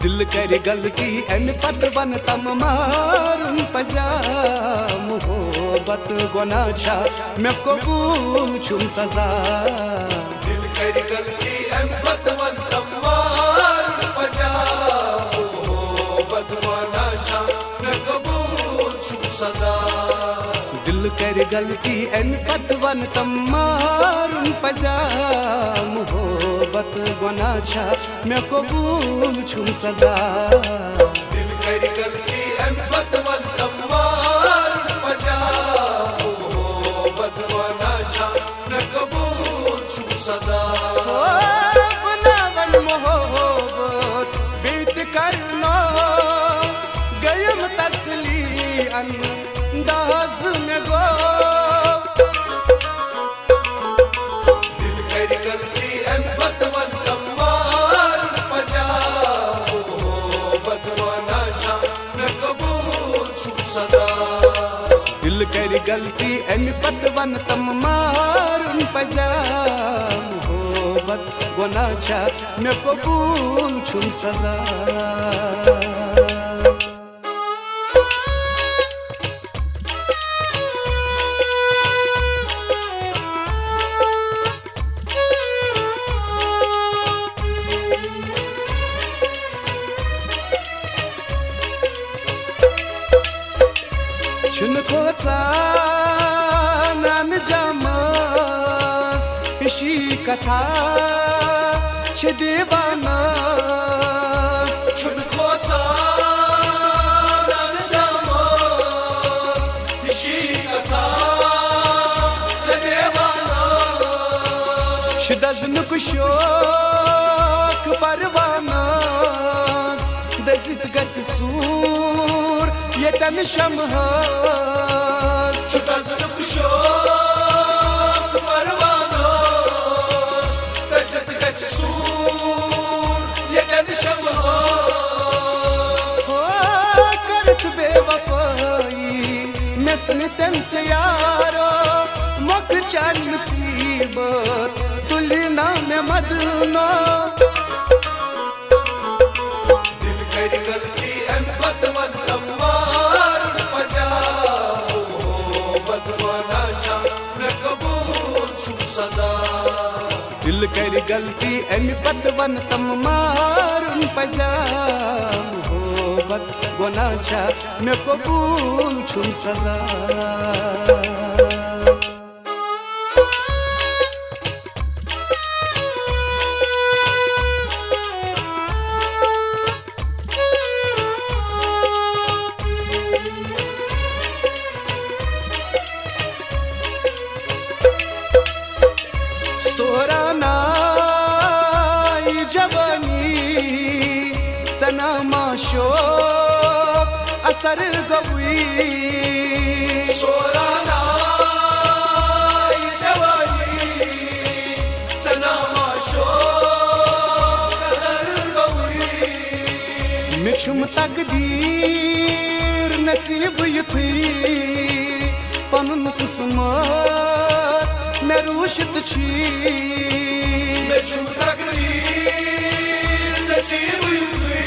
दिल कर गलती एम पत वन तम मारुन पजा मोहब्बत गुना छा मैं कबूल छुम सजा। दिल कर गलती एम पत वन तम मारुन पजा मोहब्बत गुना छा मैं कबूल छुम सजा। दिल कर गलती एम पत वन तम मारुन पजा मोहब्बत गुना छा मैं कबूल छुम सजा। दिल कर गलती एम पत वन तम मारुन पजा मोहब्बत गुना छा मैं कबूल छुम सजा। बनावन मोहब्बत बीत करनो गयम तसली अंदाज में गो। दिल कर गलती एम पत वन तम मारुन पजा मोहब्बत गुना छा मैं कबूल छुम सजा। दिल कर गलती एम पत वन तम मारुन पजा मोहब्बत गुना छा मैं कबूल छुम सजा। Şunu ko'tsan jamas ishi katha che devanas. Şunu ko'tsan jamas ishi katha che devanas. Şudazın kuşok parvanas dezit gats sur yeten şamhas. Şudazın kuşok parvanas dezit gats sur yeten şamhas. Karat bevafai mesn temse yaro mok chan musibat tulna me madna. दिल कर गलती M पत one तम मारुन पजा मोहब्बत गुना छा मैं कबूल छुम सजा। दिल कर गलती एम पत वन तम मारुन पजा मोहब्बत गुना छा मैं कबूल छुम सजा। सोराना जवानी चना माशोक असर गवी। सोराना जवानी चना माशोक असर गवी। मिशुम तकदीर नसीब युथी पनुन किस्मत मैं रूशत छी। मिशुम तकदीर नसीब युथी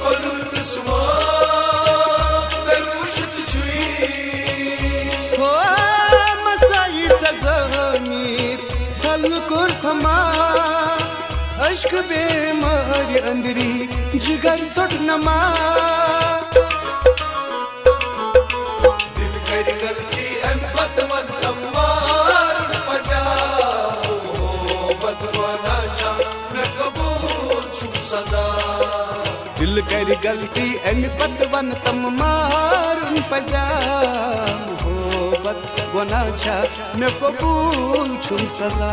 पनुन किस्मत मैं रूशत छी। हो मसाई जमीर सल कुर थमा अश्क बेमार अंदरी जिगर चोट नमा। दिल कर गलती एम पत वन तम मारुन पजा मोहब्बत गुना छा मैं कबूल छुम सजा। दिल कर गलती एम पत वन तम मारुन पजा मोहब्बत गुना छा मैं कबूल छुम सजा।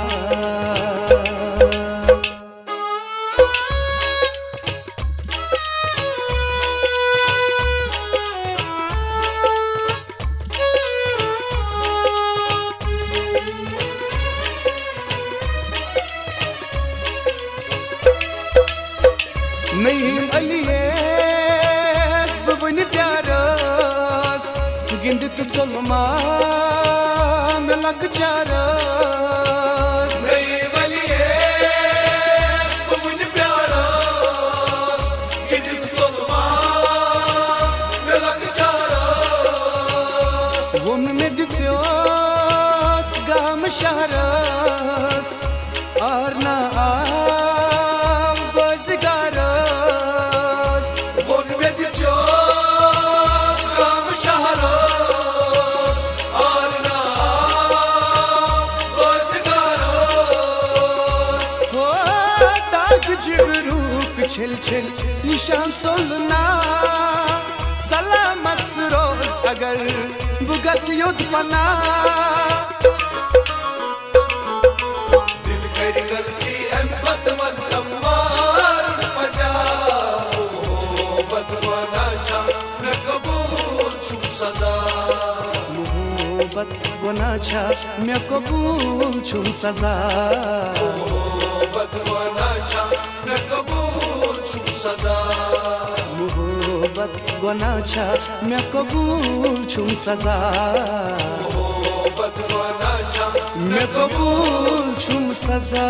नहीं अलियस बवन प्यारस गिंद तु चलमा में लग चारस। नहीं अलियस बवन प्यारस छिल छिल निशान सोलना सलामत रोज अगर बुगस युद्ध पना दिल करी गलती एम बदवन तमवार पजा बदवाना छा न कबूल छुम सजा मोहब्बत गुनाह छा मैं कबूल छुम सजा बदवाना छा न कबूल छुम सजा मोहब्बत गुनाह छा मैं कबूल छुम सजा बदवाना छा मैं कबूल छुम सजा